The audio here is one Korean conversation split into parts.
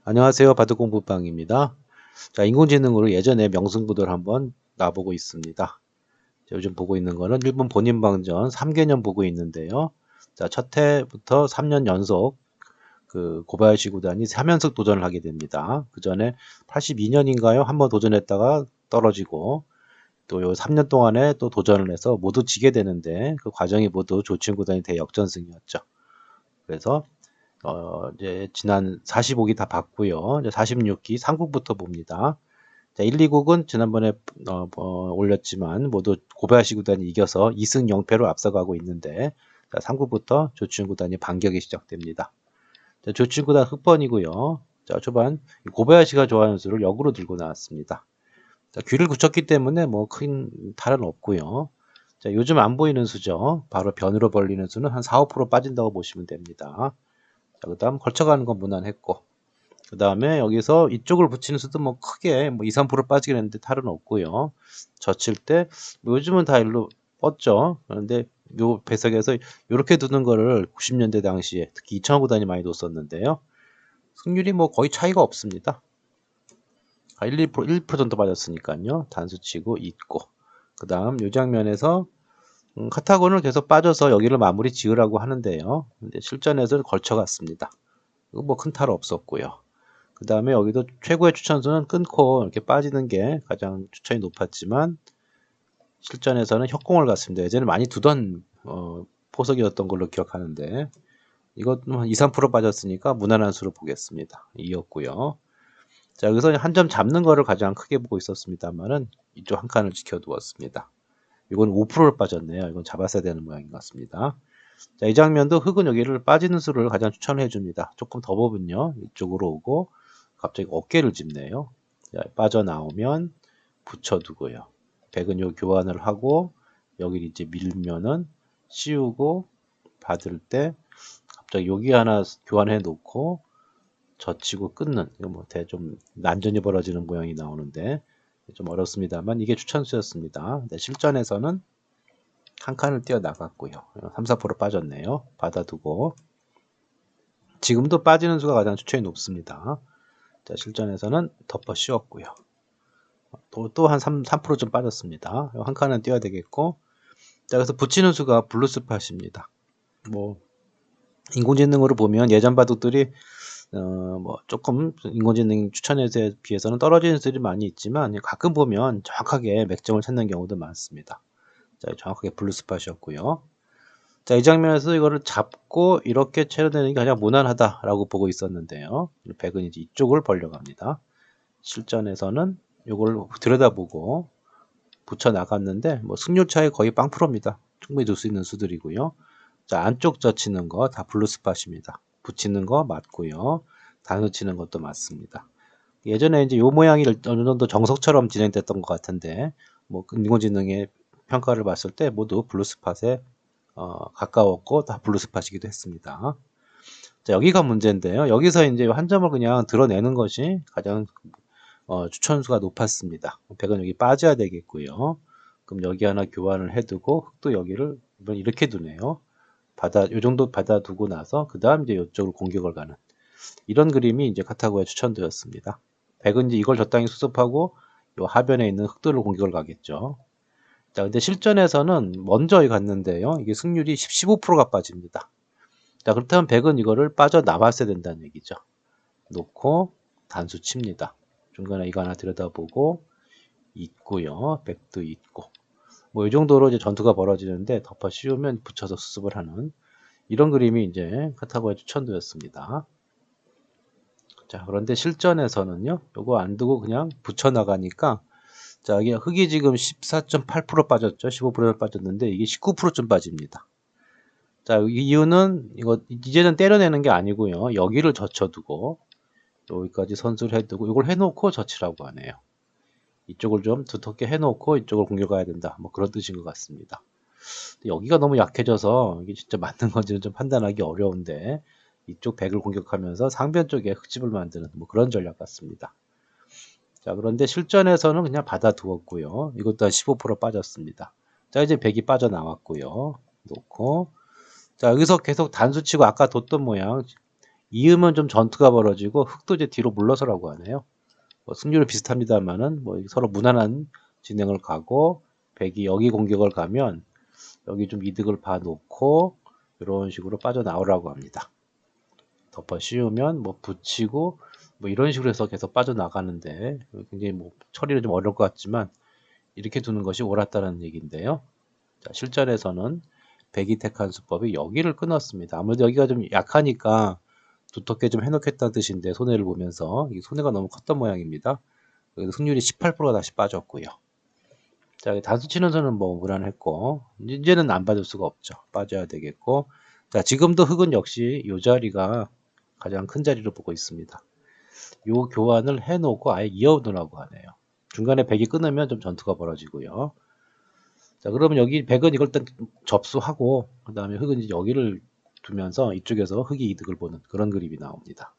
안녕하세요. 바둑공부방입니다. 자, 인공지능으로 예전에 명승부들 한번 놔보고 있습니다. 자, 요즘 보고 있는 거는 일본 본인방전 3개년 보고 있는데요. 자, 첫 해부터 3년 연속 그 고바야시 구단이 3연속 도전을 하게 됩니다. 그 전에 82년인가요? 한번 도전했다가 떨어지고 또 요 3년 동안에 또 도전을 해서 모두 지게 되는데 그 과정이 모두 조치훈 구단이 대역전승이었죠. 그래서 이제 지난 45기 다 봤고요. 이제 46기 3국부터 봅니다. 자, 1, 2국은 지난번에 올렸지만 모두 고바야시 구단이 이겨서 2승 0패로 앞서가고 있는데 자, 3국부터 조치훈 구단이 반격이 시작됩니다. 자, 조치훈 구단 흑번이고요. 자, 초반 고바야시가 좋아하는 수를 역으로 들고 나왔습니다. 자, 귀를 굳혔기 때문에 뭐 큰 탈은 없고요. 자, 요즘 안 보이는 수죠. 바로 변으로 벌리는 수는 한 4, 5% 빠진다고 보시면 됩니다. 자, 그 다음 걸쳐가는 건 무난했고 그 다음에 여기서 이쪽을 붙이는 수도 뭐 크게 뭐 2, 3% 빠지긴 했는데 탈은 없고요. 젖힐 때 뭐 요즘은 다 일로 뻗죠. 그런데 요 배석에서 이렇게 두는 거를 90년대 당시에 특히 2000호 단위 많이 뒀었는데요. 승률이 뭐 거의 차이가 없습니다. 1, 2%, 1% 정도 빠졌으니까요. 단수 치고 있고 그 다음 요 장면에서 카타곤을 계속 빠져서 여기를 마무리 지으라고 하는데요. 근데 실전에서는 걸쳐갔습니다. 뭐 큰 탈 없었고요. 그 다음에 여기도 최고의 추천수는 끊고 이렇게 빠지는 게 가장 추천이 높았지만 실전에서는 협공을 갔습니다. 예전에 많이 두던 포석이었던 걸로 기억하는데 이것도 한 2, 3% 빠졌으니까 무난한 수로 보겠습니다. 2였고요. 자, 여기서 한 점 잡는 거를 가장 크게 보고 있었습니다만은 이쪽 한 칸을 지켜두었습니다. 이건 5%를 빠졌네요. 이건 잡았어야 되는 모양인 것 같습니다. 자, 이 장면도 흑은 여기를 빠지는 수를 가장 추천해 줍니다. 조금 더 보면요. 이쪽으로 오고 갑자기 어깨를 짚네요. 자, 빠져나오면 붙여두고요. 백은 요 교환을 하고 여기 이제 밀면은 씌우고 받을 때 갑자기 여기 하나 교환해 놓고 젖히고 끊는 이거 뭐 좀 난전이 벌어지는 모양이 나오는데 좀 어렵습니다만 이게 추천수였습니다. 네, 실전에서는 한 칸을 뛰어 나갔고요. 3, 4% 빠졌네요. 받아두고 지금도 빠지는 수가 가장 추천이 높습니다. 자, 실전에서는 덮어 씌웠고요. 또 한 3%좀 빠졌습니다. 한 칸은 뛰어야 되겠고 자, 그래서 붙이는 수가 블루스팟입니다. 뭐 인공지능으로 보면 예전 바둑들이 뭐 조금 인공지능 추천에 비해서는 떨어지는 수들이 많이 있지만 가끔 보면 정확하게 맥점을 찾는 경우도 많습니다. 자, 정확하게 블루스팟이었고요. 자, 이 장면에서 이거를 잡고 이렇게 채워내는 게 가장 무난하다라고 보고 있었는데요. 백은 이제 이쪽을 벌려갑니다. 실전에서는 이걸 들여다보고 붙여 나갔는데 뭐 승률 차이 거의 0%입니다. 충분히 둘 수 있는 수들이고요. 자, 안쪽 젖히는 거 다 블루스팟입니다. 붙이는 거 맞고요. 단수 치는 것도 맞습니다. 예전에 이제 요 모양이 어느 정도 정석처럼 진행됐던 것 같은데 뭐 인공지능의 평가를 봤을 때 모두 블루스팟에 가까웠고 다 블루스팟이기도 했습니다. 자, 여기가 문제인데요. 여기서 이제 한 점을 그냥 드러내는 것이 가장 추천수가 높았습니다. 백은 여기 빠져야 되겠고요. 그럼 여기 하나 교환을 해두고 흑도 여기를 이렇게 두네요. 요 정도 받아두고 나서 그 다음 이제 이쪽으로 공격을 가는 이런 그림이 이제 카타고의 추천도였습니다. 백은 이제 이걸 적당히 수습하고 요 하변에 있는 흑도를 공격을 가겠죠. 자, 근데 실전에서는 먼저 갔는데요. 이게 승률이 15%가 빠집니다. 자, 그렇다면 백은 이거를 빠져나왔어야 된다는 얘기죠. 놓고 단수 칩니다. 중간에 이거 하나 들여다보고 있고요. 백도 있고. 뭐 이 정도로 이제 전투가 벌어지는데 덮어 씌우면 붙여서 수습을 하는 이런 그림이 이제 카타고의 추천도였습니다. 자, 그런데 실전에서는요. 요거 안 두고 그냥 붙여 나가니까 자, 이게 흑이 지금 14.8% 빠졌죠. 15% 빠졌는데 이게 19%좀 빠집니다. 자, 이유는 이거 이제는 때려내는 게 아니고요. 여기를 젖혀두고 여기까지 선수를 해두고 이걸 해놓고 젖히라고 하네요. 이쪽을 좀 두텁게 해놓고 이쪽을 공격해야 된다. 뭐 그런 뜻인 것 같습니다. 여기가 너무 약해져서 이게 진짜 맞는 건지는 좀 판단하기 어려운데 이쪽 백을 공격하면서 상변 쪽에 흙집을 만드는 뭐 그런 전략 같습니다. 자, 그런데 실전에서는 그냥 받아두었고요. 이것도 한 15% 빠졌습니다. 자, 이제 백이 빠져나왔고요. 놓고 자, 여기서 계속 단수 치고 아까 뒀던 모양 이으면 좀 전투가 벌어지고 흑도 이제 뒤로 물러서라고 하네요. 뭐 승률은 비슷합니다만은 뭐 서로 무난한 진행을 가고 백이 여기 공격을 가면 여기 좀 이득을 봐놓고 이런 식으로 빠져나오라고 합니다. 덮어 씌우면 뭐 붙이고 뭐 이런 식으로 해서 계속 빠져나가는데 굉장히 뭐 처리는 좀 어려울 것 같지만 이렇게 두는 것이 옳았다는 얘기인데요. 자, 실전에서는 백이 택한 수법이 여기를 끊었습니다. 아무래도 여기가 좀 약하니까 두텁게 좀 해놓겠다는 뜻인데 손해를 보면서 이 손해가 너무 컸던 모양입니다. 그래서 승률이 18%가 다시 빠졌고요. 자, 단수 치는 선은 뭐 무난했고 이제는 안 빠질 수가 없죠. 빠져야 되겠고 자, 지금도 흑은 역시 이 자리가 가장 큰 자리로 보고 있습니다. 요 교환을 해놓고 아예 이어두라고 하네요. 중간에 백이 끊으면 좀 전투가 벌어지고요. 자, 그러면 여기 백은 이걸 일단 접수하고 그 다음에 흑은 이제 여기를 두면서 이쪽에서 흑이 이득을 보는 그런 그림이 나옵니다.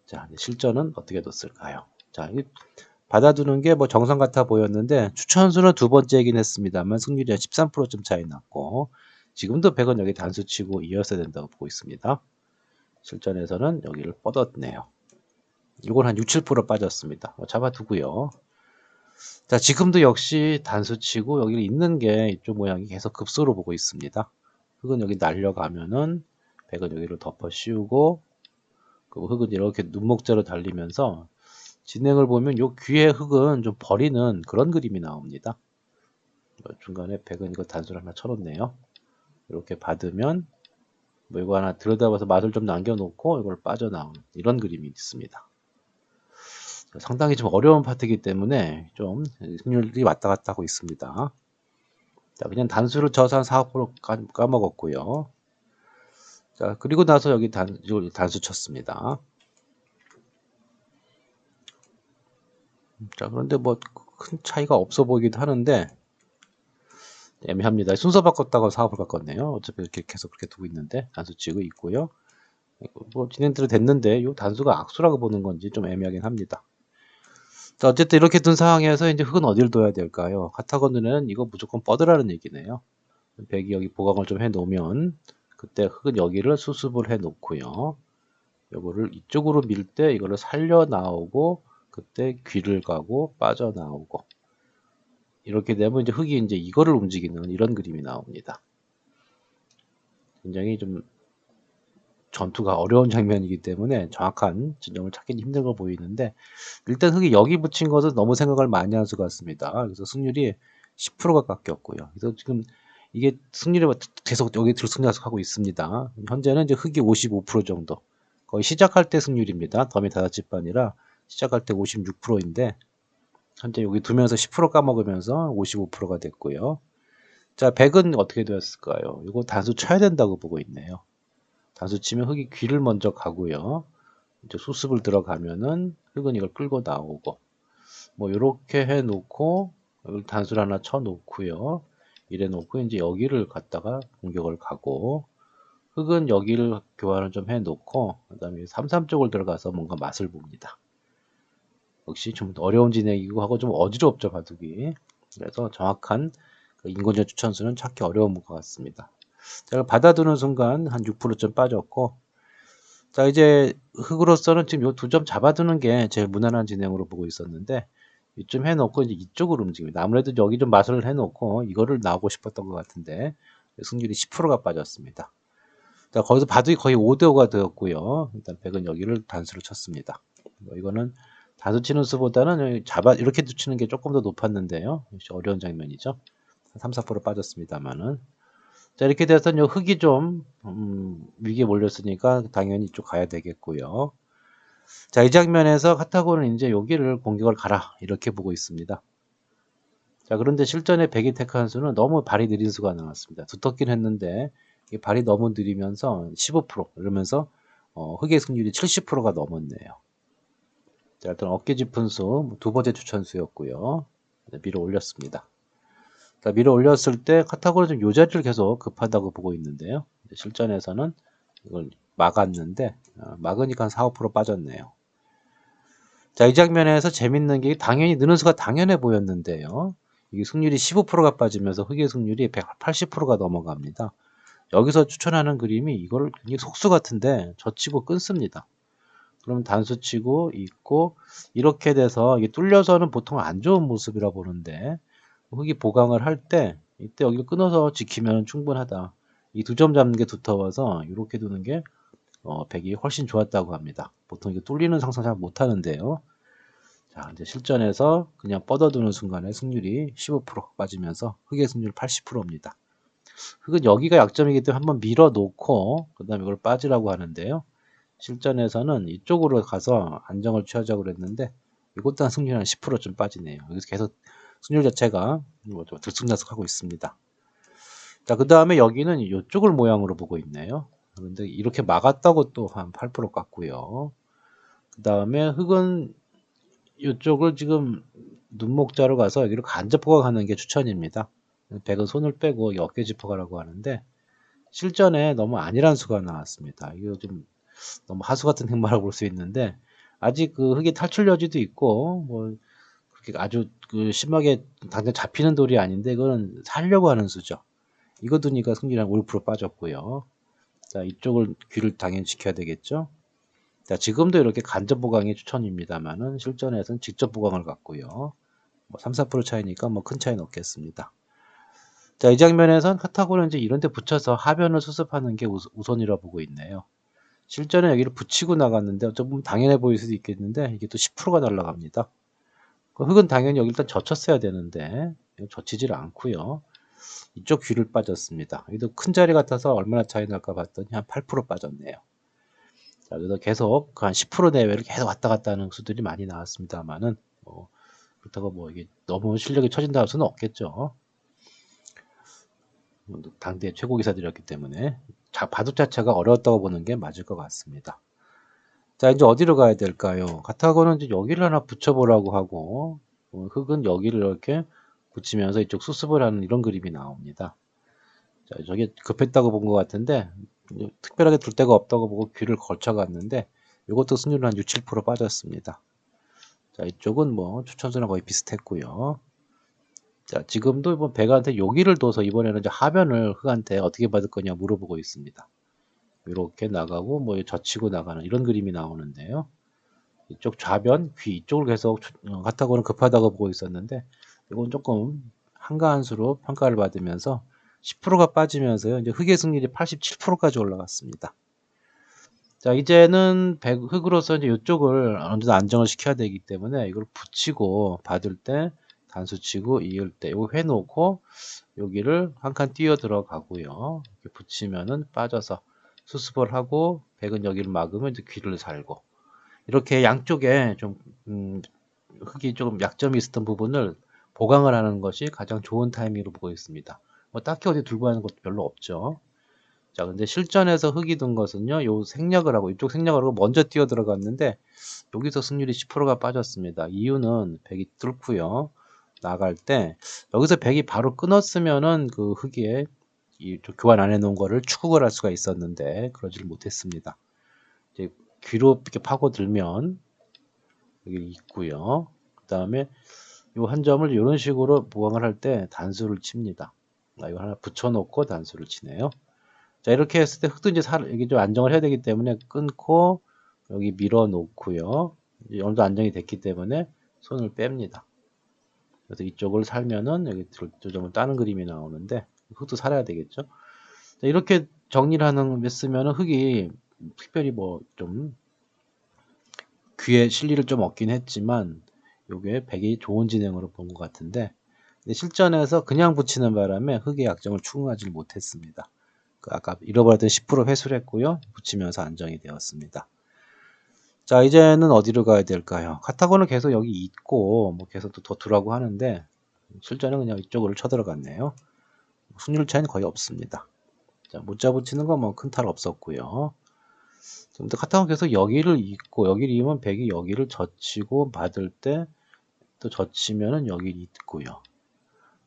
자, 실전은 어떻게 뒀을까요? 자, 받아두는 게 뭐 정상 같아 보였는데 추천수는 두 번째이긴 했습니다만 승률이 한 13%쯤 차이 났고 지금도 백은 여기 단수 치고 이어서야 된다고 보고 있습니다. 실전에서는 여기를 뻗었네요. 이건 한 6, 7% 빠졌습니다. 잡아두고요. 자, 지금도 역시 단수 치고 여기 있는 게 이쪽 모양이 계속 급소로 보고 있습니다. 흑은 여기 날려가면은 백은 여기를 덮어 씌우고 그 흑은 이렇게 눈목자로 달리면서 진행을 보면 요 귀에 흑은 좀 버리는 그런 그림이 나옵니다. 중간에 백은 이거 단수를 하나 쳐놓네요. 이렇게 받으면 뭐 이거 하나 들여다봐서 맛을 좀 남겨놓고 이걸 빠져나오는 이런 그림이 있습니다. 상당히 좀 어려운 파트이기 때문에 좀 승률이 왔다 갔다 하고 있습니다. 자, 그냥 단수를 쳐서 한 4% 까먹었고요. 자, 그리고 나서 여기 단수 쳤습니다. 자, 그런데 뭐 큰 차이가 없어 보이기도 하는데 애매합니다. 순서 바꿨다고 4% 바꿨네요. 어차피 이렇게 계속 그렇게 두고 있는데 단수 치고 있고요. 뭐 진행대로 됐는데 이 단수가 악수라고 보는 건지 좀 애매하긴 합니다. 자, 어쨌든 이렇게 둔 상황에서 이제 흑은 어디를 둬야 될까요? 카타고누는 이거 무조건 뻗으라는 얘기네요. 백이 여기 보강을 좀 해놓으면 그때 흑은 여기를 수습을 해놓고요. 요거를 이쪽으로 밀 때 이거를 살려 나오고 그때 귀를 가고 빠져나오고 이렇게 되면 이제 흑이 이제 이거를 움직이는 이런 그림이 나옵니다. 굉장히 좀 전투가 어려운 장면이기 때문에 정확한 진영을 찾기는 힘든 거 보이는데 일단 흑이 여기 붙인 것은 너무 생각을 많이 한 것 같습니다. 그래서 승률이 10%가 깎였고요. 그래서 지금 이게 승률이 계속 여기 들쑥날쑥하고 있습니다. 현재는 이제 흑이 55% 정도. 거의 시작할 때 승률입니다. 더미 다섯집반이라 시작할 때 56%인데 현재 여기 두면서 10% 까먹으면서 55%가 됐고요. 자, 백은 어떻게 되었을까요? 이거 단수 쳐야 된다고 보고 있네요. 단수 치면 흑이 귀를 먼저 가고요. 이제 수습을 들어가면은 흑은 이걸 끌고 나오고 뭐 이렇게 해 놓고 여기 단수를 하나 쳐 놓고요. 이래 놓고 이제 여기를 갖다가 공격을 가고 흑은 여기를 교환을 좀 해 놓고 그다음에 3, 3 쪽을 들어가서 뭔가 맛을 봅니다. 역시 좀 어려운 진행이고 하고 좀 어지럽죠 바둑이. 그래서 정확한 그 인공지능 추천수는 찾기 어려운 것 같습니다. 제가 받아두는 순간 한 6%쯤 빠졌고 자 이제 흑으로서는 지금 요 두 점 잡아두는 게 제일 무난한 진행으로 보고 있었는데 이쯤 해놓고 이제 이쪽으로 움직입니다. 아무래도 여기 좀 마술을 해놓고 이거를 나오고 싶었던 것 같은데 승률이 10%가 빠졌습니다. 자 거기서 바둑이 거의 5대5가 되었고요. 일단 백은 여기를 단수를 쳤습니다. 이거는 단수 치는 수보다는 이렇게 치는 게 조금 더 높았는데요. 역시 어려운 장면이죠. 3, 4% 빠졌습니다만은 자 이렇게 돼서 흑이 좀 위기에 몰렸으니까 당연히 이쪽 가야 되겠고요. 자 이 장면에서 카타고는 이제 여기를 공격을 가라 이렇게 보고 있습니다. 자 그런데 실전에 백이 택한 수는 너무 발이 느린 수가 나왔습니다. 두텁긴 했는데 이 발이 너무 느리면서 15% 이러면서 흑의 승률이 70%가 넘었네요. 자 일단 어깨 짚은 수 두 번째 추천수였고요. 밀어 올렸습니다. 자, 밀어 올렸을 때 카타고는 좀 요 자리를 계속 급하다고 보고 있는데요. 실전에서는 이걸 막았는데 막으니까 한 4, 5% 빠졌네요. 자, 이 장면에서 재밌는 게 당연히 느는 수가 당연해 보였는데요. 이게 승률이 15%가 빠지면서 흑의 승률이 180%가 넘어갑니다. 여기서 추천하는 그림이 이거를 굉장히 속수 같은데 젖히고 끊습니다. 그럼 단수 치고 있고 이렇게 돼서 이게 뚫려서는 보통 안 좋은 모습이라 보는데 흙이 보강을 할 때 이때 여기를 끊어서 지키면 충분하다. 이 두 점 잡는 게 두터워서 이렇게 두는 게 백이 훨씬 좋았다고 합니다. 보통 이게 뚫리는 상상 잘 못하는데요. 자, 이제 실전에서 그냥 뻗어두는 순간에 승률이 15% 빠지면서 흙의 승률 80%입니다. 흙은 여기가 약점이기 때문에 한번 밀어 놓고 그 다음에 이걸 빠지라고 하는데요. 실전에서는 이쪽으로 가서 안정을 취하자고 그랬는데 이것도 한 승률 한 10%좀 빠지네요. 여기서 계속 승률 자체가 좀 들쑥날쑥하고 있습니다. 자, 그 다음에 여기는 이쪽을 모양으로 보고 있네요. 그런데 이렇게 막았다고 또 한 8% 깎고요. 그 다음에 흙은 이쪽을 지금 눈목자로 가서 여기를 간접보가 가는 게 추천입니다. 백은 손을 빼고 어깨 짚어가라고 하는데 실전에 너무 안일한 수가 나왔습니다. 이거 좀 너무 하수 같은 행마라고 볼 수 있는데 아직 그 흙의 탈출 여지도 있고 뭐 그렇게 아주 그 심하게 당장 잡히는 돌이 아닌데 그건 살려고 하는 수죠. 이거 두니까 승률이 한 5% 빠졌고요. 자, 이쪽을 귀를 당연히 지켜야 되겠죠. 자, 지금도 이렇게 간접 보강이 추천입니다만은 실전에서는 직접 보강을 갖고요. 뭐 3, 4% 차이니까 뭐 큰 차이는 없겠습니다. 자, 이 장면에선 카타고는 이제 이런 데 붙여서 하변을 수습하는 게 우선이라 보고 있네요. 실전에 여기를 붙이고 나갔는데 어쩌면 당연해 보일 수도 있겠는데 이게 또 10%가 날라갑니다. 그 흙은 당연히 여기 일단 젖혔어야 되는데 젖히질 않고요. 이쪽 귀를 빠졌습니다. 여기도 큰 자리 같아서 얼마나 차이 날까 봤더니 한 8% 빠졌네요. 자, 그래서 계속 한 10% 내외를 계속 왔다 갔다 하는 수들이 많이 나왔습니다만은 그렇다고 뭐 이게 너무 실력이 처진다 할 수는 없겠죠. 당대 최고 기사들이었기 때문에 바둑 자체가 어려웠다고 보는 게 맞을 것 같습니다. 자, 이제 어디로 가야 될까요? 카타고는 이제 여기를 하나 붙여보라고 하고 흙은 여기를 이렇게 붙이면서 이쪽 수습을 하는 이런 그림이 나옵니다. 자, 저게 급했다고 본 것 같은데 특별하게 둘 데가 없다고 보고 귀를 걸쳐갔는데 이것도 승률은 한 6, 7% 빠졌습니다. 자, 이쪽은 뭐 추천수랑 거의 비슷했고요. 자, 지금도 이번 백한테 여기를 둬서 이번에는 이제 하변을 흙한테 어떻게 받을 거냐 물어보고 있습니다. 이렇게 나가고 뭐 젖히고 나가는 이런 그림이 나오는데요. 이쪽 좌변, 귀 이쪽을 계속 카타고는 급하다고 보고 있었는데 이건 조금 한가한 수로 평가를 받으면서 10%가 빠지면서요. 이제 흙의 승률이 87%까지 올라갔습니다. 자, 이제는 흙으로서 이제 이쪽을 어느 정도 안정을 시켜야 되기 때문에 이걸 붙이고 받을 때 단수 치고 이을 때 이거 해놓고 여기를 한 칸 뛰어 들어가고요. 이렇게 붙이면은 빠져서 수습을 하고 백은 여기를 막으면 이제 귀를 살고 이렇게 양쪽에 좀 흙이 조금 약점이 있었던 부분을 보강을 하는 것이 가장 좋은 타이밍으로 보고 있습니다. 뭐 딱히 어디 들고 가는 것도 별로 없죠. 자, 근데 실전에서 흙이 든 것은요, 요 생략을 하고, 이쪽 생략을 하고 먼저 뛰어 들어갔는데, 여기서 승률이 10%가 빠졌습니다. 이유는 백이 뚫고요. 나갈 때, 여기서 백이 바로 끊었으면은 그 흙에 이 교환 안 해놓은 거를 추국을 할 수가 있었는데, 그러지를 못했습니다. 이제 귀로 이렇게 파고들면, 여기 있고요. 그 다음에 요 한 점을 이런 식으로 보강을 할 때 단수를 칩니다. 이거 하나 붙여놓고 단수를 치네요. 자, 이렇게 했을 때 흙도 이제 이게 좀 안정을 해야 되기 때문에 끊고 여기 밀어 놓고요. 어느 정도 안정이 됐기 때문에 손을 뺍니다. 그래서 이쪽을 살면은 여기 조점을 따는 그림이 나오는데 흙도 살아야 되겠죠. 자, 이렇게 정리를 했으면은 흙이 특별히 뭐 좀 귀에 실리를 좀 얻긴 했지만 요게 백이 좋은 진행으로 본 것 같은데 실전에서 그냥 붙이는 바람에 흙의 약점을 추궁하지 못했습니다. 아까 잃어버렸던 10% 회수를 했고요. 붙이면서 안정이 되었습니다. 자, 이제는 어디로 가야 될까요? 카타고는 계속 여기 있고 뭐 계속 또 도투라고 하는데 실전은 그냥 이쪽으로 쳐들어갔네요. 승률 차이는 거의 없습니다. 자, 못자 붙이는 건 뭐 큰 탈 없었고요. 근데 카타고는 계속 여기를 있고 여기를 이으면 백이 여기를 젖히고 받을 때 또 젖히면은 여기를 있고요.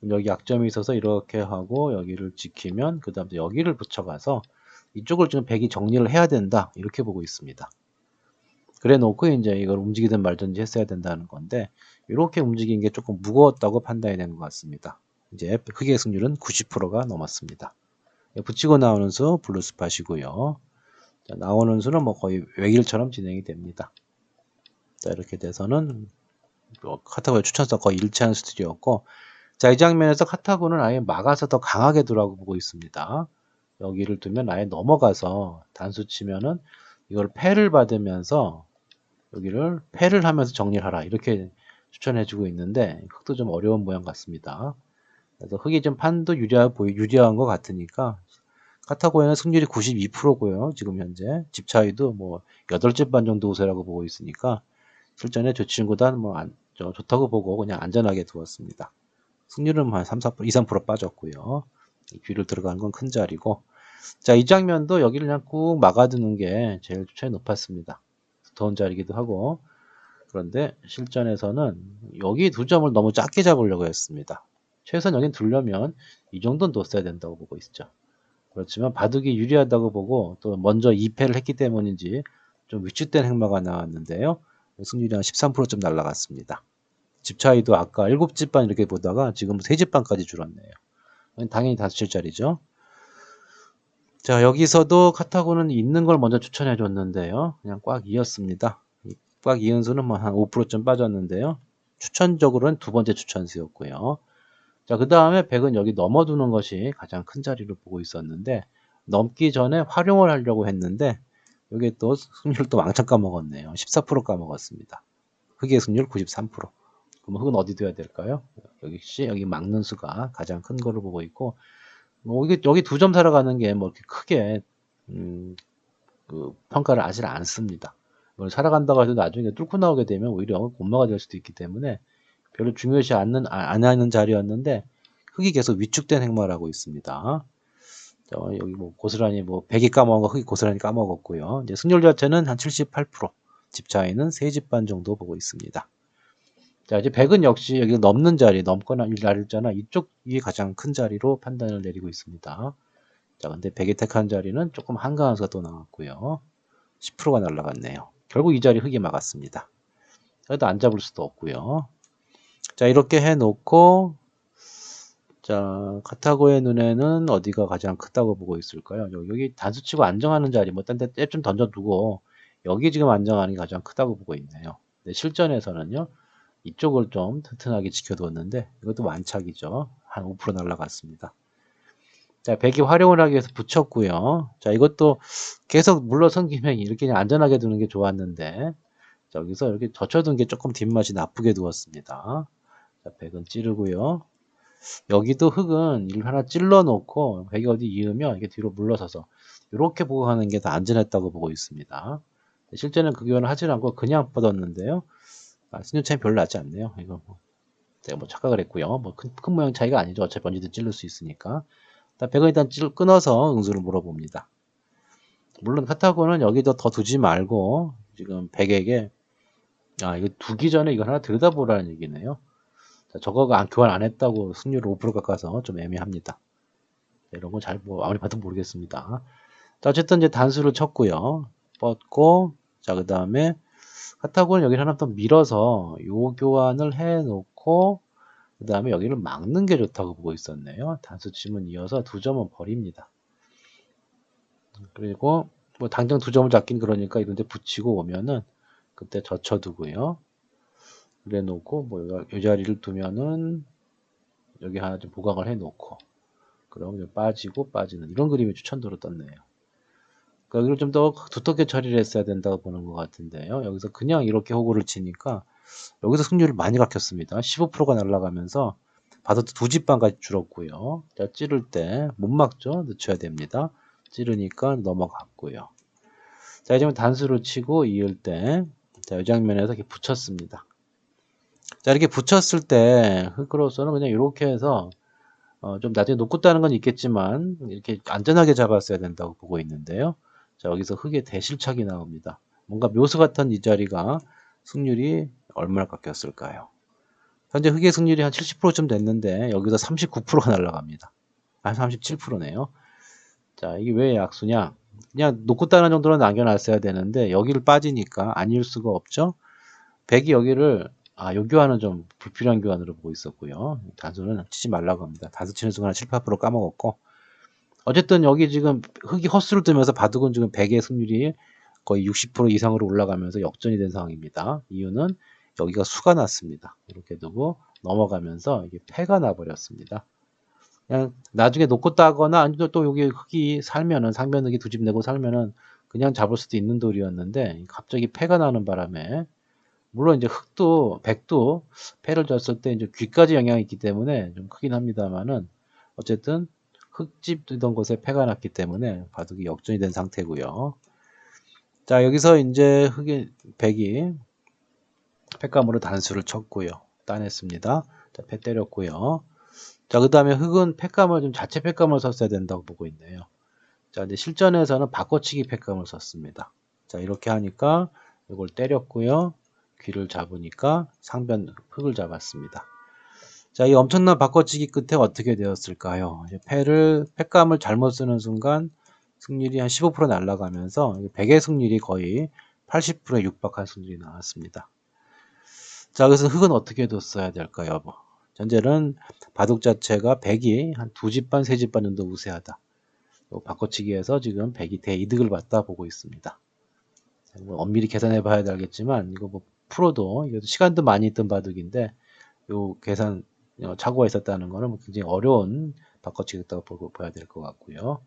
여기 약점이 있어서 이렇게 하고 여기를 지키면 그 다음에 여기를 붙여가서 이쪽을 좀 백이 정리를 해야 된다 이렇게 보고 있습니다. 그래 놓고 이제 이걸 움직이든 말든지 했어야 된다는 건데 이렇게 움직인 게 조금 무거웠다고 판단이 된 것 같습니다. 이제 흙의 승률은 90%가 넘었습니다. 붙이고 나오는 수 블루 스팟이고요. 자, 나오는 수는 뭐 거의 외길처럼 진행이 됩니다. 자, 이렇게 돼서는 카타고의 추천서 거의 일치하는 수준이었고, 자, 이 장면에서 카타고는 아예 막아서 더 강하게 들어보고 있습니다. 여기를 두면 아예 넘어가서 단수 치면은 이걸 패를 받으면서 여기를 패를 하면서 정리를 하라, 이렇게 추천해주고 있는데, 흑도 좀 어려운 모양 같습니다. 그래서 흑이 좀 판도 유리한 것 같으니까 카타고에는 승률이 92%고요. 지금 현재 집 차이도 뭐 8집 반 정도 우세라고 보고 있으니까 실전에 저 친구단 뭐 좋다고 보고 그냥 안전하게 두었습니다. 승률은 한 3, 4%, 2, 3% 빠졌고요. 귀를 들어가는 건 큰 자리고, 자, 이 장면도 여기를 그냥 꾹 막아두는 게 제일 추천이 높았습니다. 두터운 자리기도 하고. 그런데 실전에서는 여기 두 점을 너무 작게 잡으려고 했습니다. 최소한 여긴 두려면 이 정도는 뒀어야 된다고 보고 있죠. 그렇지만 바둑이 유리하다고 보고 또 먼저 2패를 했기 때문인지 좀 위축된 행마가 나왔는데요. 승률이 한 13%좀 날라갔습니다. 집 차이도 아까 7집 반 이렇게 보다가 지금 3집 반까지 줄었네요. 당연히 5칠짜리죠. 자, 여기서도 카타고는 있는 걸 먼저 추천해 줬는데요. 그냥 꽉 이었습니다. 꽉 이은 수는 뭐 한 5%좀 빠졌는데요. 추천적으로는 두 번째 추천수였고요. 자, 그 다음에 100은 여기 넘어두는 것이 가장 큰 자리를 보고 있었는데, 넘기 전에 활용을 하려고 했는데, 여기 또 승률을 또 왕창 까먹었네요. 14% 까먹었습니다. 흑의 승률 93%. 그럼 흑은 어디 둬야 될까요? 여기 막는 수가 가장 큰 거를 보고 있고, 뭐 여기 두 점 사러 가는 게 뭐 이렇게 크게 평가를 하질 않습니다. 이걸 살아간다고 해도 나중에 뚫고 나오게 되면 오히려 곤마가 될 수도 있기 때문에 별로 중요시 안 하는 자리였는데, 흑이 계속 위축된 행마를 하고 있습니다. 여기 뭐 고스란히 뭐 100이 까먹은 거 흑이 고스란히 까먹었고요. 이제 승률 자체는 한 78%, 집 차이는 3집 반 정도 보고 있습니다. 자, 이제 100은 역시 여기 넘는 자리, 넘거나 날일자나 이쪽이 가장 큰 자리로 판단을 내리고 있습니다. 자, 근데 100이 택한 자리는 조금 한가한 수가 또 나왔고요. 10%가 날라갔네요. 결국 이 자리 흑이 막았습니다. 그래도 안 잡을 수도 없고요. 자, 이렇게 해놓고, 자, 카타고의 눈에는 어디가 가장 크다고 보고 있을까요? 여기 단수치고 안정하는 자리, 뭐, 딴 데 잽 좀 던져두고, 여기 지금 안정하는 게 가장 크다고 보고 있네요. 근데 실전에서는요, 이쪽을 좀 튼튼하게 지켜두었는데, 이것도 완착이죠. 한 5% 날라갔습니다. 자, 100이 활용을 하기 위해서 붙였고요. 자, 이것도 계속 물러선 김에 이렇게 그냥 안전하게 두는 게 좋았는데, 자, 여기서 이렇게 젖혀둔 게 조금 뒷맛이 나쁘게 두었습니다. 자, 100은 찌르고요. 여기도 흑은 이를 하나 찔러 놓고 100이 어디 이으면 이게 뒤로 물러서서 이렇게 보고 하는 게 더 안전했다고 보고 있습니다. 실제는 그 교환을 하지 않고 그냥 뻗었는데요. 승률 차이 별로 나지 않네요. 이거 뭐 제가 뭐 착각을 했고요. 뭐 큰 모양 차이가 아니죠. 어차피 언제든 찔릴 수 있으니까. 100은 일단 끊어서 응수를 물어봅니다. 물론 카타고는 여기도 더 두지 말고 지금 100에게 이거 두기 전에 이거 하나 들여다보라는 얘기네요. 자, 저거가 교환 안 했다고 승률을 5% 깎아서 좀 애매합니다. 이런 건 잘 아무리 봐도 모르겠습니다. 자, 어쨌든 이제 단수를 쳤고요. 뻗고, 자, 그 다음에 카타고는 여기를 하나 더 밀어서 요 교환을 해 놓고, 그 다음에 여기를 막는 게 좋다고 보고 있었네요. 단수 치면 이어서 두 점은 버립니다. 그리고 뭐 당장 두 점을 잡긴 그러니까 이런데 붙이고 오면은 그때 젖혀두고요. 그래 놓고 뭐 이 자리를 두면은 여기 하나 좀 보강을 해 놓고, 그럼 빠지고 빠지는 이런 그림이 추천도로 떴네요. 그러니까 여기를 좀 더 두텁게 처리를 했어야 된다고 보는 것 같은데요. 여기서 그냥 이렇게 호구를 치니까 여기서 승률이 많이 박혔습니다. 15%가 날아가면서 바둑도 두 집반까지 줄었고요. 자, 찌를 때 못 막죠. 늦춰야 됩니다. 찌르니까 넘어갔고요. 자, 이제 단수로 치고 이을 때, 자, 이 장면에서 이렇게 붙였습니다. 자, 이렇게 붙였을 때 흑으로서는 그냥 이렇게 해서 좀 나중에 놓고 따는 건 있겠지만 이렇게 안전하게 잡았어야 된다고 보고 있는데요. 자, 여기서 흑의 대실착이 나옵니다. 뭔가 묘수 같은 이 자리가 승률이 얼마나 깎였을까요? 현재 흑의 승률이 한 70%쯤 됐는데 여기서 39%가 날아갑니다. 37%네요. 자, 이게 왜 약수냐? 그냥 놓고 따는 정도는 남겨놨어야 되는데 여기를 빠지니까 아닐 수가 없죠. 100이 여기를 요 교환은 좀 불필요한 교환으로 보고 있었고요. 단수는 치지 말라고 합니다. 단수 치는 순간 7, 8% 까먹었고, 어쨌든 여기 지금 흑이 헛수를 뜨면서 바둑은 지금 100의 승률이 거의 60% 이상으로 올라가면서 역전이 된 상황입니다. 이유는 여기가 수가 났습니다. 이렇게 두고 넘어가면서 이게 패가 나버렸습니다. 그냥 나중에 놓고 따거나 아니면 또 여기 흑이 살면은 상면 흑이 두 집 내고 살면은 그냥 잡을 수도 있는 돌이었는데 갑자기 패가 나는 바람에 물론 이제 흑도 백도 패를 졌을 때 이제 귀까지 영향이 있기 때문에 좀 크긴 합니다만은 어쨌든 흑집 두던 곳에 패가 났기 때문에 바둑이 역전이 된 상태고요. 자 여기서 이제 흑이 백이 패감으로 단수를 쳤고요. 따냈습니다. 자, 패 때렸고요. 자, 그 다음에 흑은 패감을 좀 자체 패감을 썼어야 된다고 보고 있네요. 자, 이제 실전에서는 바꿔치기 패감을 썼습니다. 자, 이렇게 하니까 이걸 때렸고요. 귀를 잡으니까 상변 흑을 잡았습니다. 자, 이 엄청난 바꿔치기 끝에 어떻게 되었을까요? 이제 패감을 잘못 쓰는 순간 승률이 한 15% 날아가면서 100의 승률이 거의 80%에 육박한 승률이 나왔습니다. 자, 그래서 흑은 어떻게 뒀어야 될까요? 현재는 바둑 자체가 100이 한 2집 반, 3집 반 정도 우세하다. 바꿔치기에서 지금 100이 대이득을 봤다 보고 있습니다. 뭐 엄밀히 계산해 봐야 되겠지만 이거 뭐 프로도 이것도 시간도 많이 있던 바둑인데 요 계산 착오가 있었다는 거는 굉장히 어려운 바꿔치기였다고 봐야 될 것 같고요.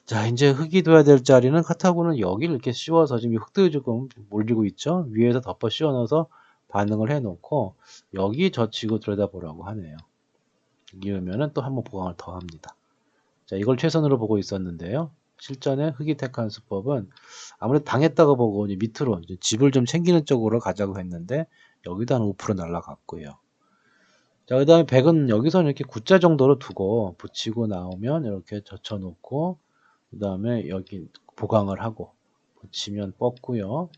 자, 이제 흑이 둬야 될 자리는 카타고는 여기를 이렇게 씌워서 지금 흑도 조금 몰리고 있죠. 위에서 덮어 씌워 넣어서 반응을 해 놓고 여기 젖히고 들여다보라고 하네요. 이러면은 또 한번 보강을 더 합니다. 자, 이걸 최선으로 보고 있었는데요. 실전에 흑이 택한 수법은 아무래도 당했다고 보고 이제 밑으로 이제 집을 좀 챙기는 쪽으로 가자고 했는데 여기도 한 5% 날라갔고요. 자, 그 다음에 백은 여기서는 이렇게 X자 정도로 두고 붙이고 나오면 이렇게 젖혀 놓고 그 다음에 여기 보강을 하고 붙이면 뻗고요.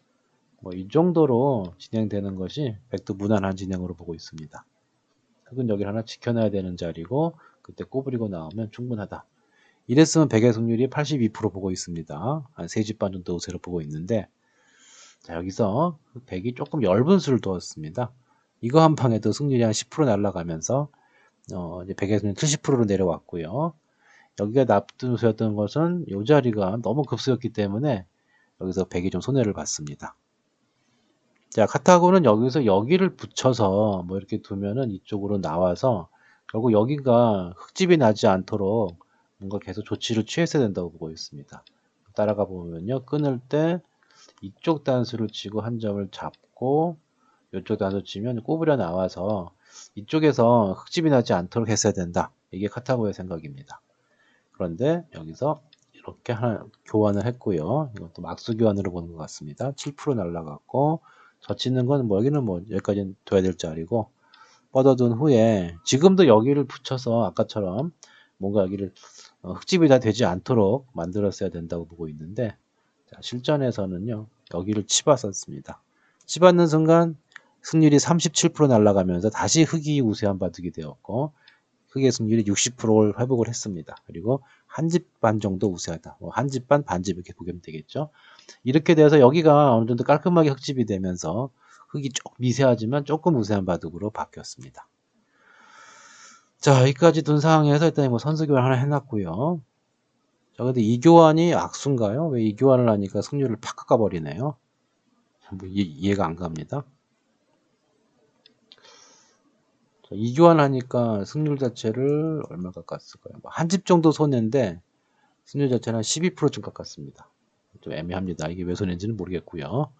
뭐 이 정도로 진행되는 것이 백도 무난한 진행으로 보고 있습니다. 흑은 여기를 하나 지켜놔야 되는 자리고 그때 꼬부리고 나오면 충분하다. 이랬으면 백의 승률이 82% 보고 있습니다. 한 3집 반 정도 우세로 보고 있는데 자, 여기서 백이 조금 엷은 수를 두었습니다. 이거 한 방에도 승률이 한 10% 날아가면서 이제 백의 승률 70%로 내려왔고요. 여기가 납두수였던 것은 이 자리가 너무 급수였기 때문에 여기서 백이 좀 손해를 봤습니다. 자, 카타고는 여기서 여기를 붙여서 뭐 이렇게 두면은 이쪽으로 나와서 결국 여기가 흙집이 나지 않도록 뭔가 계속 조치를 취했어야 된다고 보고 있습니다. 따라가 보면요. 끊을 때 이쪽 단수를 치고 한 점을 잡고 이쪽 단수 치면 꼬부려 나와서 이쪽에서 흙집이 나지 않도록 했어야 된다. 이게 카타고의 생각입니다. 그런데 여기서 이렇게 하나 교환을 했고요. 이것도 막수 교환으로 보는 것 같습니다. 7% 날라갔고 젖히는 건 뭐 여기는 뭐 여기까지는 둬야 될 자리고 뻗어둔 후에 지금도 여기를 붙여서 아까처럼 뭔가 여기를 흙집이 다 되지 않도록 만들었어야 된다고 보고 있는데 자, 실전에서는요 여기를 치봤었습니다. 치받는 순간 승률이 37% 날아가면서 다시 흑이 우세한 바둑이 되었고 흑의 승률이 60%를 회복을 했습니다. 그리고 한 집 반 정도 우세하다. 뭐 한 집 반, 반집 이렇게 보면 되겠죠. 이렇게 돼서 여기가 어느 정도 깔끔하게 흑집이 되면서 흑이 조금 미세하지만 조금 우세한 바둑으로 바뀌었습니다. 자, 여기까지 둔 상황에서 일단 뭐 선수 교환 하나 해놨고요. 자, 근데 이 교환이 악순가요? 왜 이 교환을 하니까 승률을 팍 깎아버리네요. 뭐 이해가 안 갑니다. 자, 이 교환하니까 승률 자체를 얼마 깎았을까요? 뭐 한 집 정도 손해인데 승률 자체는 한 12%쯤 깎았습니다. 좀 애매합니다. 이게 왜 손해인지는 모르겠고요.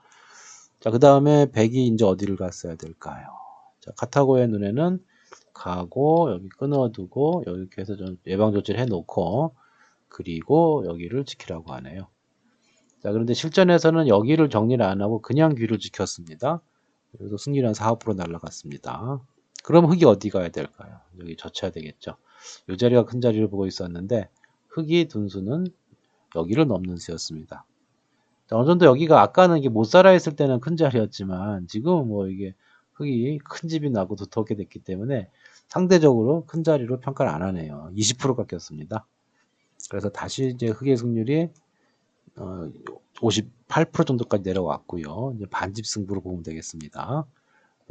자, 그 다음에 백이 이제 어디를 갔어야 될까요? 자, 카타고의 눈에는 가고 여기 끊어두고 여기 해서 좀 예방 조치를 해놓고 그리고 여기를 지키라고 하네요. 자, 그런데 실전에서는 여기를 정리를 안 하고 그냥 귀를 지켰습니다. 그래서 승률이 한 4, 5% 날라갔습니다. 그럼 흑이 어디 가야 될까요? 여기 젖혀야 되겠죠. 이 자리가 큰 자리를 보고 있었는데 흑이 둔 수는 여기를 넘는 수였습니다. 자, 어느 정도 여기가 아까는 이게 못 살아 있을 때는 큰 자리였지만 지금은 뭐 이게 흙이 큰 집이 나고 두텁게 됐기 때문에 상대적으로 큰 자리로 평가를 안 하네요. 20% 깎였습니다. 그래서 다시 이제 흙의 승률이 58% 정도까지 내려왔고요. 이제 반집 승부로 보면 되겠습니다.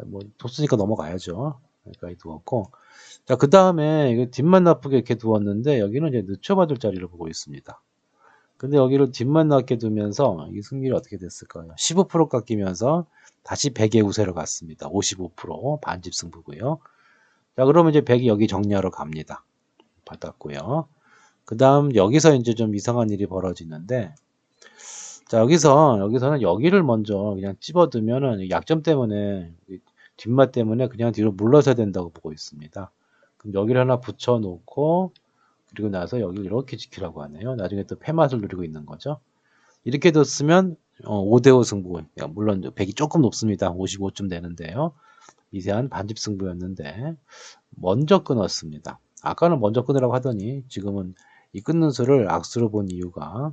뭐 뒀으니까 넘어가야죠. 여기까지 두었고, 자, 그 다음에 이거 뒷만 나쁘게 이렇게 두었는데 여기는 이제 늦춰받을 자리를 보고 있습니다. 근데 여기를 뒷만 낮게 두면서 이 승률이 어떻게 됐을까요? 15% 깎이면서 다시 100의 우세로 갔습니다. 55% 반집 승부고요. 자, 그러면 이제 100이 여기 정리하러 갑니다. 받았고요. 그 다음 여기서 이제 좀 이상한 일이 벌어지는데, 자, 여기서는 여기를 먼저 그냥 찝어두면은 약점 때문에, 뒷맛 때문에 그냥 뒤로 물러서야 된다고 보고 있습니다. 그럼 여기를 하나 붙여놓고, 그리고 나서 여기를 이렇게 지키라고 하네요. 나중에 또 패맛을 누리고 있는 거죠. 이렇게 뒀으면 5대5 승부. 물론 100이 조금 높습니다. 55쯤 되는데요. 미세한 반집 승부였는데 먼저 끊었습니다. 아까는 먼저 끊으라고 하더니 지금은 이 끊는 수를 악수로 본 이유가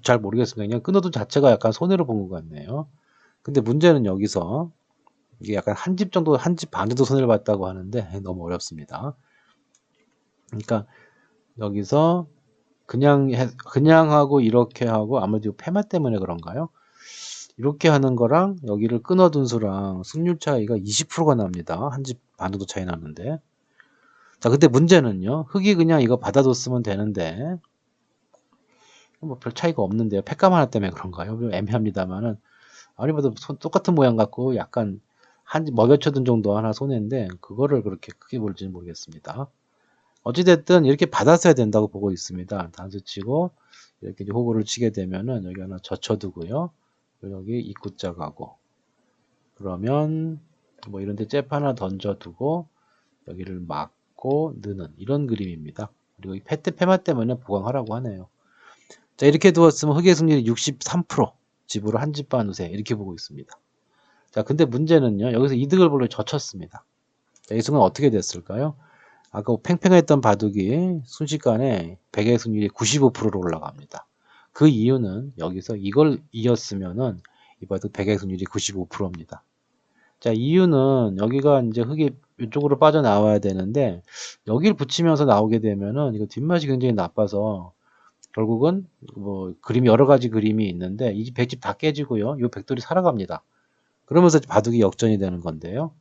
잘 모르겠습니다. 그냥 끊어둔 자체가 약간 손해로 본 것 같네요. 근데 문제는 여기서 이게 약간 한 집 정도, 한 집 반 정도 손해를 봤다고 하는데 너무 어렵습니다. 그러니까 여기서 그냥 하고 이렇게 하고 아무래도 패맛 때문에 그런가요? 이렇게 하는 거랑 여기를 끊어둔 수랑 승률 차이가 20%가 납니다. 한 집 반 정도 차이 나는데. 자, 근데 문제는요. 흙이 그냥 이거 받아뒀으면 되는데 뭐 별 차이가 없는데요. 팩감 하나 때문에 그런가요? 좀 애매합니다만은 아무리 봐도 똑같은 모양 같고 약간 한 집 먹여쳐둔 정도 하나 손해인데 그거를 그렇게 크게 볼지는 모르겠습니다. 어찌됐든 이렇게 받았어야 된다고 보고 있습니다. 단수 치고 이렇게 이제 호구를 치게 되면은 여기 하나 젖혀두고요. 여기 입구자 가고 그러면 뭐 이런데 잽 하나 던져두고 여기를 막고 느는 이런 그림입니다. 그리고 이 패맛 때문에 보강하라고 하네요. 자, 이렇게 두었으면 흑의 승률이 63%, 집으로 한 집 반 우세 이렇게 보고 있습니다. 자, 근데 문제는요. 여기서 이득을 보려 젖혔습니다. 자, 이 순간 어떻게 됐을까요? 아까 팽팽했던 바둑이 순식간에 100의 승률이 95%로 올라갑니다. 그 이유는 여기서 이걸 이겼으면은 이 바둑 100의 승률이 95%입니다. 자, 이유는 여기가 이제 흙이 이쪽으로 빠져나와야 되는데 여기를 붙이면서 나오게 되면은 이거 뒷맛이 굉장히 나빠서 결국은 뭐 그림이 여러 가지 그림이 있는데 이 백집 다 깨지고요. 이 백돌이 살아갑니다. 그러면서 바둑이 역전이 되는 건데요.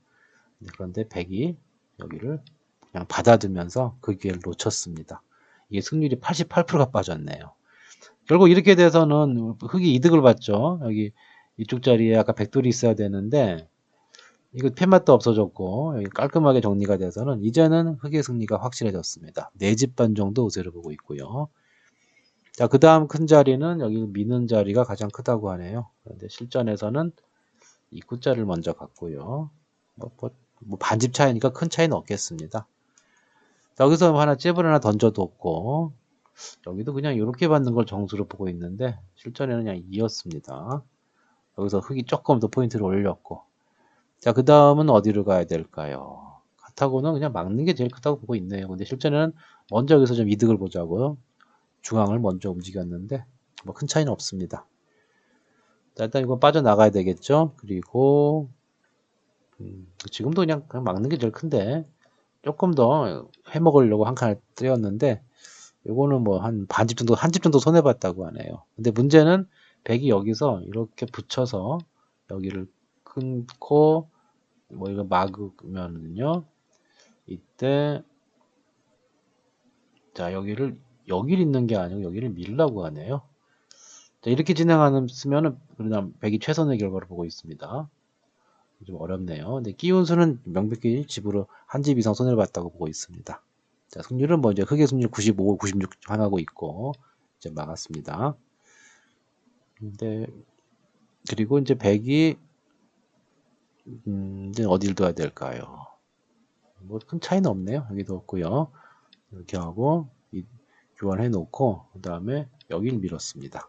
그런데 백이 여기를 그냥 받아두면서 그 기회를 놓쳤습니다. 이게 승률이 88%가 빠졌네요. 결국 이렇게 돼서는 흙이 이득을 봤죠. 여기 이쪽 자리에 아까 백돌이 있어야 되는데 이거 팻맛도 없어졌고 여기 깔끔하게 정리가 돼서는 이제는 흑의 승리가 확실해졌습니다. 4집 반 정도 우세를 보고 있고요. 자, 그 다음 큰 자리는 여기 미는 자리가 가장 크다고 하네요. 그런데 실전에서는 이 구자를 먼저 갔고요. 뭐 반집 차이니까 큰 차이는 없겠습니다. 자, 여기서 하나 잽을 하나 던져뒀고 여기도 그냥 이렇게 받는 걸 정수로 보고 있는데 실전에는 그냥 2였습니다. 여기서 흑이 조금 더 포인트를 올렸고 자, 그 다음은 어디로 가야 될까요? 카타고는 그냥 막는 게 제일 크다고 보고 있네요. 근데 실전에는 먼저 여기서 좀 이득을 보자고요. 중앙을 먼저 움직였는데 뭐 큰 차이는 없습니다. 자, 일단 이건 빠져나가야 되겠죠. 그리고 지금도 그냥 막는 게 제일 큰데 조금 더 해먹으려고 한 칸을 뜨였는데 요거는 뭐 한 반집 정도 한 집 정도 손해봤다고 하네요. 근데 문제는 백이 여기서 이렇게 붙여서 여기를 끊고 뭐 이거 막으면은요 이때 자 여기를 있는 게 아니고 여기를 밀라고 하네요. 자, 이렇게 진행하면은 그냥 백이 최선의 결과를 보고 있습니다. 좀 어렵네요. 근데 끼운 수는 명백히 집으로 한 집 이상 손해를 봤다고 보고 있습니다. 자, 승률은 뭐 이제 흑의 승률 95, 96 향하고 있고 이제 막았습니다. 근데 그리고 이제 백이 이제 어디를 둬야 될까요? 뭐 큰 차이는 없네요. 여기도 없고요. 이렇게 하고 교환해 놓고 그 다음에 여기를 밀었습니다.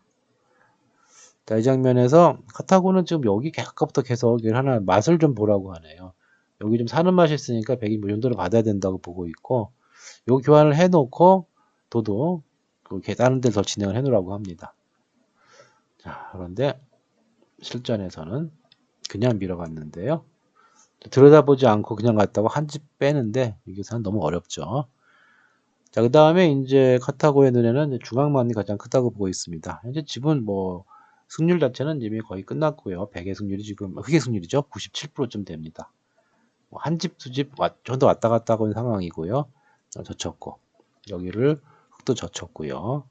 자, 이 장면에서 카타고는 지금 여기 아까부터 계속 하나 맛을 좀 보라고 하네요. 여기 좀 사는 맛이 있으니까 백이 이 정도를 받아야 된다고 보고 있고 요 교환을 해 놓고 도도 다른 데를 더 진행을 해 놓으라고 합니다. 자, 그런데 실전에서는 그냥 밀어갔는데요. 들여다보지 않고 그냥 갔다고 한 집 빼는데 이게 너무 어렵죠. 자, 그 다음에 이제 카타고의 눈에는 중앙만이 가장 크다고 보고 있습니다. 현재 집은 뭐 승률 자체는 이미 거의 끝났고요. 백의 승률이 지금 흑의 승률이죠. 97%쯤 됩니다. 한 집, 두 집 정도 왔다 갔다 하고 있는 상황이고요. 젖혔고 여기를 흑도 젖혔고요.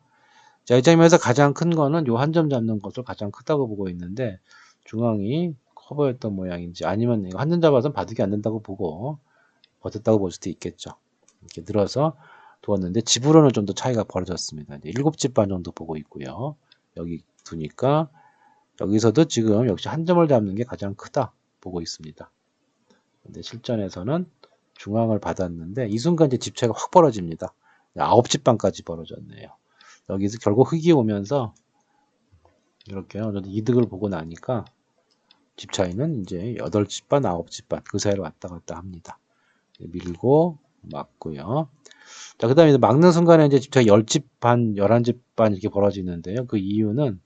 자, 이 장면에서 가장 큰 거는 요 한 점 잡는 것을 가장 크다고 보고 있는데 중앙이 커버였던 모양인지 아니면 이거 한 점 잡아서 바둑이 안 된다고 보고 버텼다고 볼 수도 있겠죠. 이렇게 늘어서 두었는데 집으로는 좀 더 차이가 벌어졌습니다. 이제 7집 반 정도 보고 있고요. 여기 두니까 여기서도 지금 역시 한 점을 잡는 게 가장 크다 보고 있습니다. 근데 실전에서는 중앙을 받았는데 이 순간 이제 집 차이가 확 벌어집니다. 9집 반까지 벌어졌네요. 여기서 결국 흑이 오면서 이렇게 어느 정도 이득을 보고 나니까 집 차이는 이제 8집 반, 9집 반 그 사이로 왔다 갔다 합니다. 밀고 막고요. 자, 그 다음에 막는 순간에 이제 집 차이 10집 반, 11집 반 이렇게 벌어지는데요. 그 이유는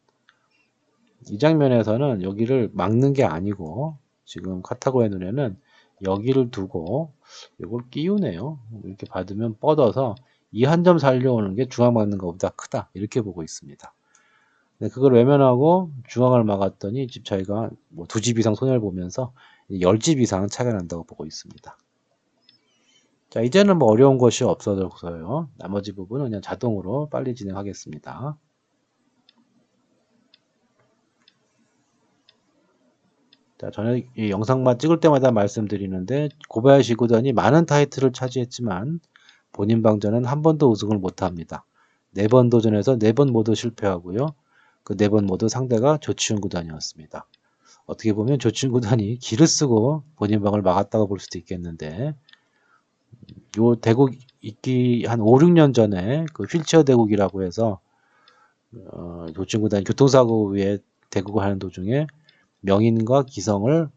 이 장면에서는 여기를 막는 게 아니고 지금 카타고의 눈에는 여기를 두고 이걸 끼우네요. 이렇게 받으면 뻗어서 이 한 점 살려오는 게 중앙 막는 것보다 크다 이렇게 보고 있습니다. 근데 그걸 외면하고 중앙을 막았더니 집 차이가 뭐 2집 이상 손해를 보면서 10집 이상 차이가 난다고 보고 있습니다. 자, 이제는 뭐 어려운 것이 없어져서요. 나머지 부분은 그냥 자동으로 빨리 진행하겠습니다. 자, 저는 이 영상만 찍을 때마다 말씀드리는데 고바야시 구단이 많은 타이틀을 차지했지만 본인 방전은 한 번도 우승을 못합니다. 4번 도전해서 4번 모두 실패하고요. 그 4번 모두 상대가 조치훈 구단이었습니다. 어떻게 보면 조치훈 구단이 기를 쓰고 본인 방을 막았다고 볼 수도 있겠는데 요 대국 있기 한 5, 6년 전에 그 휠체어 대국이라고 해서 조치훈 구단이 교통사고 위에 대국을 하는 도중에 명인과 기성을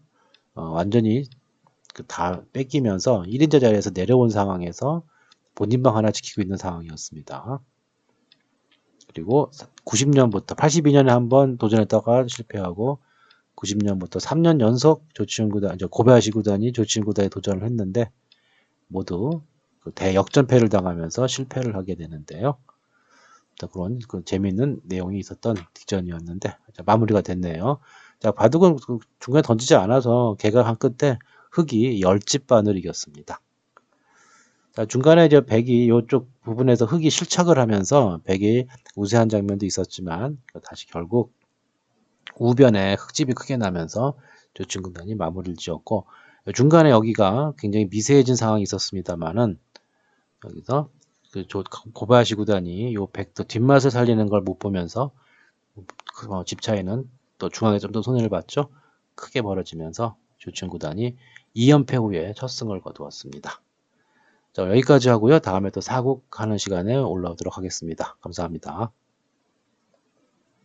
완전히 다 뺏기면서 1인자 자리에서 내려온 상황에서 본인 방 하나 지키고 있는 상황이었습니다. 그리고 90년부터 82년에 한번 도전했다가 실패하고 90년부터 3년 연속 조치훈 구단, 고바야시 구단이 조치훈 구단에 도전을 했는데 모두 대역전패를 당하면서 실패를 하게 되는데요. 그런 재미있는 내용이 있었던 딕전이었는데 마무리가 됐네요. 자, 바둑은 중간에 던지지 않아서 개가 한 끝에 흑이 10집 반을 이겼습니다. 자, 중간에 이제 백이 이쪽 부분에서 흑이 실착을 하면서 백이 우세한 장면도 있었지만 다시 결국 우변에 흑집이 크게 나면서 조치훈 구단이 마무리를 지었고 중간에 여기가 굉장히 미세해진 상황이 있었습니다만은 여기서 고바야시 구단이 요 백도 뒷맛을 살리는 걸 못 보면서 집 차이는 또 중앙에 좀 더 손해를 봤죠. 크게 벌어지면서 조치훈 구단이 2연패 후에 첫 승을 거두었습니다. 자, 여기까지 하고요. 다음에 또 사국 하는 시간에 올라오도록 하겠습니다. 감사합니다.